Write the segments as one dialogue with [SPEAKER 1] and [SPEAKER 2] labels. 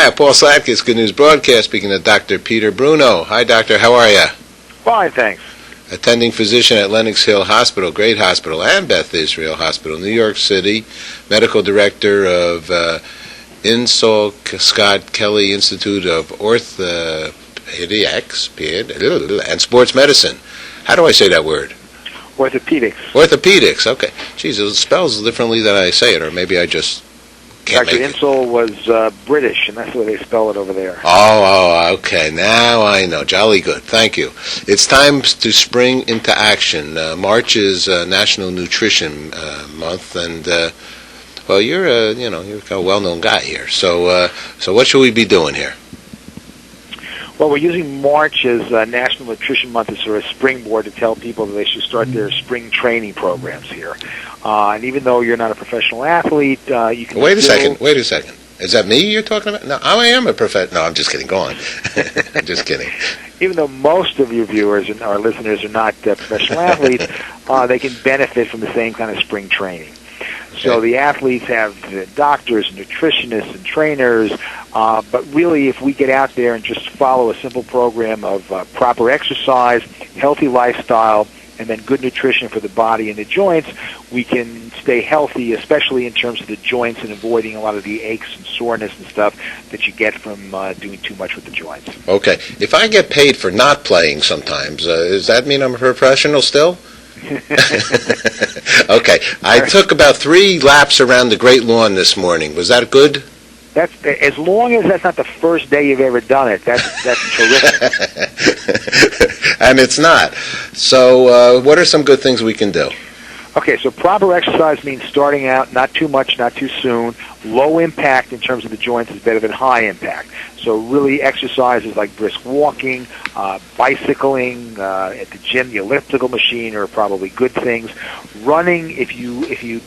[SPEAKER 1] Hi, I'm Paul Slatkus, Good News Broadcast, speaking to Dr. Peter Bruno. Hi, Doctor. How are you?
[SPEAKER 2] Fine, thanks.
[SPEAKER 1] Attending physician at Lenox Hill Hospital, Great Hospital, and Beth Israel Hospital, New York City. Medical director of Insall Scott Kelly Institute of Orthopedics and Sports Medicine. How do I say that word?
[SPEAKER 2] Orthopedics.
[SPEAKER 1] Orthopedics, okay. Geez, it spells differently than I say it, or maybe I just can't
[SPEAKER 2] Dr.
[SPEAKER 1] make it.
[SPEAKER 2] Insall was British, and that's the way they spell it over there.
[SPEAKER 1] Oh, okay. Now I know. Jolly good. Thank you. It's time to spring into action. March is National Nutrition Month, and well, you're a well-known guy here. So what should we be doing here?
[SPEAKER 2] Well, we're using March as National Nutrition Month as sort of a springboard to tell people that they should start their spring training programs here. And even though you're not a professional athlete, you can
[SPEAKER 1] Wait a second. Is that me you're talking about? No, I am a professional. No, I'm just kidding. Go on. I'm just kidding.
[SPEAKER 2] Even though most of your viewers and our listeners are not professional athletes, they can benefit from the same kind of spring training. So the athletes have doctors, nutritionists, and trainers, but really if we get out there and just follow a simple program of proper exercise, healthy lifestyle, and then good nutrition for the body and the joints, we can stay healthy, especially in terms of the joints and avoiding a lot of the aches and soreness and stuff that you get from doing too much with the joints.
[SPEAKER 1] Okay. If I get paid for not playing sometimes, does that mean I'm a professional still? Okay. I took about 3 laps around the Great Lawn this morning. Was that good?
[SPEAKER 2] That's as long as that's not the first day you've ever done it. That's terrific.
[SPEAKER 1] And it's not. So what are some good things we can do?
[SPEAKER 2] Okay, so proper exercise means starting out not too much, not too soon. Low impact in terms of the joints is better than high impact. So really exercises like brisk walking, bicycling, at the gym, the elliptical machine are probably good things. Running, if you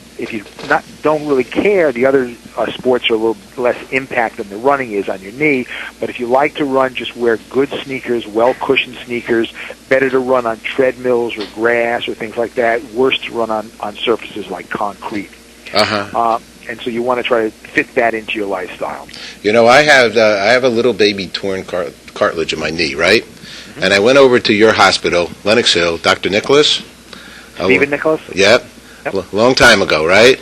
[SPEAKER 2] don't really care, the other sports are a little less impact than the running is on your knee. But if you like to run, just wear good sneakers, well-cushioned sneakers. Better to run on treadmills or grass or things like that. Worse to run on surfaces like concrete. And so you want to try to fit that into your lifestyle.
[SPEAKER 1] You know, I have a little baby torn cartilage in my knee, right? Mm-hmm. And I went over to your hospital, Lenox Hill, Dr. Nicholas.
[SPEAKER 2] Stephen Nicholas?
[SPEAKER 1] Yep. Long time ago, right?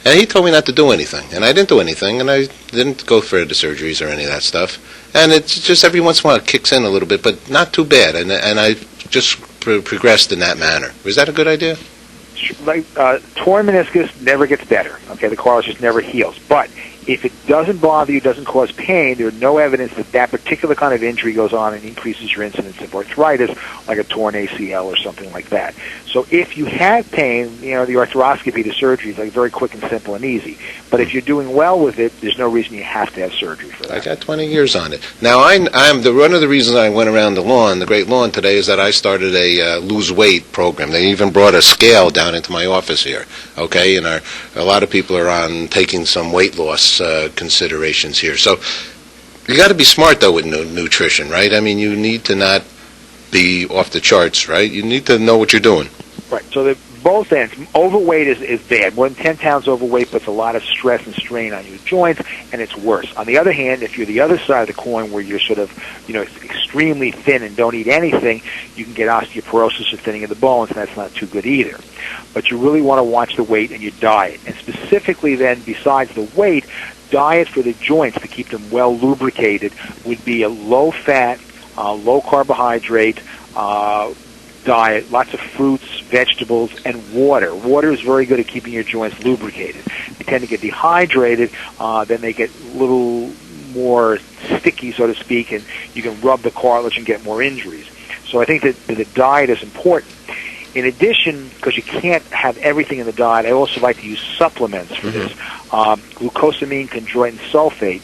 [SPEAKER 1] And he told me not to do anything. And I didn't do anything, and I didn't go for the surgeries or any of that stuff. And it's just every once in a while it kicks in a little bit, but not too bad. And I just progressed in that manner. Was that a good idea?
[SPEAKER 2] Torn meniscus never gets better. Okay, the cartilage just never heals. But if it doesn't bother you, doesn't cause pain, there's no evidence that that particular kind of injury goes on and increases your incidence of arthritis, like a torn ACL or something like that. So if you have pain, the arthroscopy, the surgery is like very quick and simple and easy. But if you're doing well with it, there's no reason you have to have surgery for that.
[SPEAKER 1] I got 20 years on it. Now, one of the reasons I went around the Great Lawn today, is that I started a lose weight program. They even brought a scale down into my office here. Okay, and a lot of people are on taking some weight loss considerations here. So you got to be smart though with nutrition, right? I mean, you need to not be off the charts, right? You need to know what you're doing.
[SPEAKER 2] Right. So both ends. Overweight is bad. More than 10 pounds overweight puts a lot of stress and strain on your joints, and it's worse. On the other hand, if you're the other side of the coin where you're sort of, extremely thin and don't eat anything, you can get osteoporosis or thinning of the bones, and that's not too good either. But you really want to watch the weight and your diet. And specifically then, besides the weight, diet for the joints to keep them well lubricated would be a low-fat, low-carbohydrate diet, lots of fruits, vegetables, and water. Water is very good at keeping your joints lubricated. They tend to get dehydrated, then they get a little more sticky, so to speak, and you can rub the cartilage and get more injuries. So I think that the diet is important. In addition, because you can't have everything in the diet, I also like to use supplements for this. Glucosamine, chondroitin sulfate,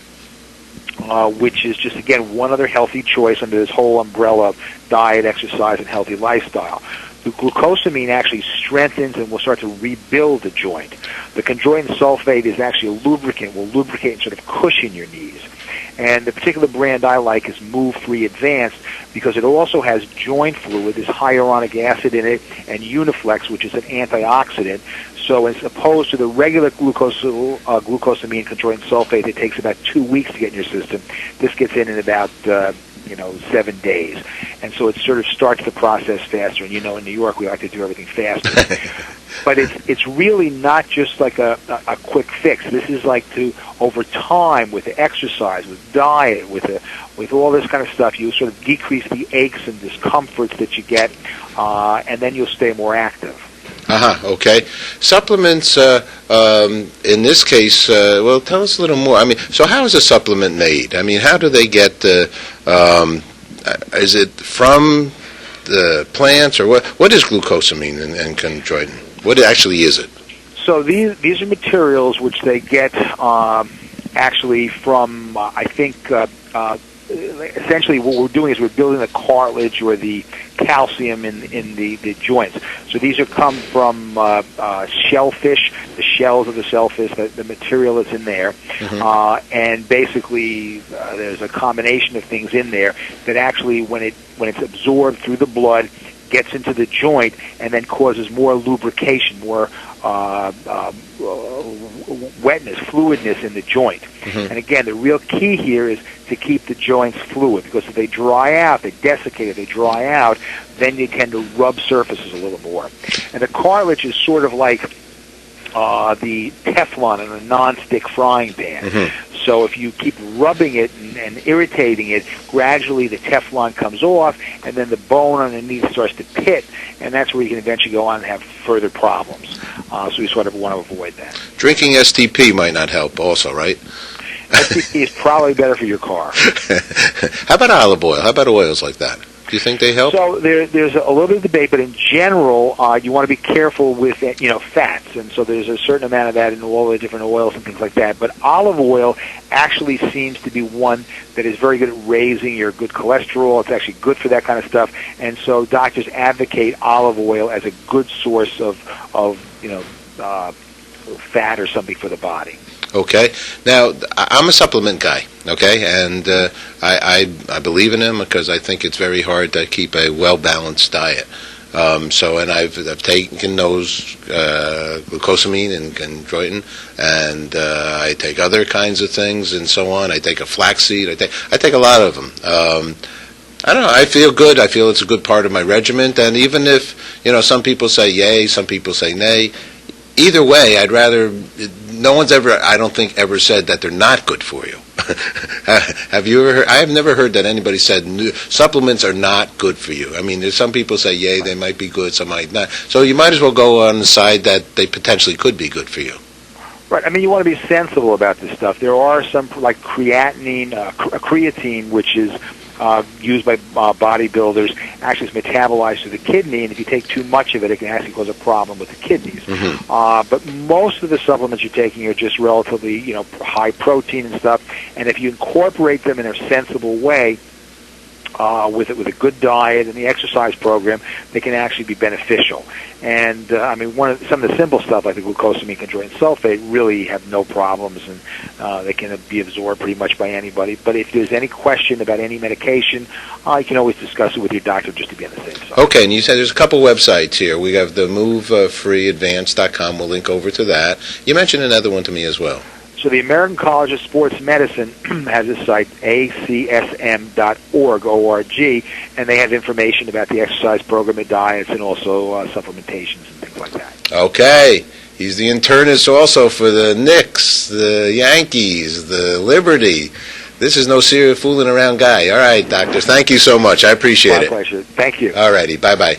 [SPEAKER 2] which is just, again, one other healthy choice under this whole umbrella of diet, exercise, and healthy lifestyle. The glucosamine actually strengthens and will start to rebuild the joint. The chondroitin sulfate is actually a lubricant, will lubricate and sort of cushion your knees. And the particular brand I like is Move3 Advanced because it also has joint fluid, there's hyaluronic acid in it, and Uniflex, which is an antioxidant. So as opposed to the regular glucosamine chondroitin sulfate that takes about 2 weeks to get in your system, this gets in about 7 days. And so it sort of starts the process faster. And in New York we like to do everything faster. But it's really not just like a quick fix. This is like over time, with the exercise, with diet, with all this kind of stuff, you sort of decrease the aches and discomforts that you get, and then you'll stay more active.
[SPEAKER 1] Okay. Supplements, in this case, well, tell us a little more. I mean, so how is a supplement made? I mean, how do they get is it from the plants, or what is glucosamine and chondroitin? What actually is it?
[SPEAKER 2] So these are materials which they get actually from, I think, essentially what we're doing is we're building the cartilage or the calcium in the joints. So these come from shellfish, the shells of the shellfish, the material that's in there. And basically there's a combination of things in there that actually, when it's absorbed through the blood, gets into the joint and then causes more lubrication, more wetness, fluidness in the joint. And again, the real key here is to keep the joints fluid, because if they dry out, they desiccate, if they dry out, then you tend to rub surfaces a little more. And the cartilage is sort of like the Teflon in a non-stick frying pan. So if you keep rubbing it and irritating it, gradually the Teflon comes off, and then the bone underneath starts to pit, and that's where you can eventually go on and have further problems. So we sort of want to avoid that.
[SPEAKER 1] Drinking STP might not help also, right?
[SPEAKER 2] STP is probably better for your car.
[SPEAKER 1] How about olive oil? How about oils like that? Do you think they help?
[SPEAKER 2] So there's a little bit of debate, but in general, you want to be careful with fats, and so there's a certain amount of that in all the different oils and things like that. But olive oil actually seems to be one that is very good at raising your good cholesterol. It's actually good for that kind of stuff, and so doctors advocate olive oil as a good source of fat or something for the body.
[SPEAKER 1] Okay. Now, I'm a supplement guy, okay, and I believe in them because I think it's very hard to keep a well-balanced diet. And I've taken those glucosamine and chondroitin, and I take other kinds of things and so on. I take a flaxseed. I take a lot of them. I don't know. I feel good. I feel it's a good part of my regimen. And even if some people say yay, some people say nay. Either way, I'd rather. No one's ever, I don't think, ever said that they're not good for you. Have you ever heard? I have never heard that anybody said supplements are not good for you. I mean, there's some people say, yay, they might be good, some might not. So you might as well go on the side that they potentially could be good for you.
[SPEAKER 2] Right. I mean, you want to be sensible about this stuff. There are some, like creatine, which is used by bodybuilders, actually is metabolized through the kidney, and if you take too much of it, it can actually cause a problem with the kidneys. But most of the supplements you're taking are just relatively, high protein and stuff, and if you incorporate them in a sensible way, with a good diet and the exercise program, they can actually be beneficial. And some of the simple stuff like the glucosamine chondroitin sulfate really have no problems, and they can be absorbed pretty much by anybody. But if there's any question about any medication, you can always discuss it with your doctor just to be on the safe side.
[SPEAKER 1] Okay, and you said there's a couple websites here. We have the MoveFreeAdvance.com. We'll link over to that. You mentioned another one to me as well.
[SPEAKER 2] So the American College of Sports Medicine has this site, acsm.org, O-R-G, and they have information about the exercise program and diets and also supplementations and things like that.
[SPEAKER 1] Okay. He's the internist also for the Knicks, the Yankees, the Liberty. This is no serious fooling around guy. All right, doctor. Thank you so much. I appreciate it.
[SPEAKER 2] My pleasure. Thank you.
[SPEAKER 1] All righty. Bye-bye.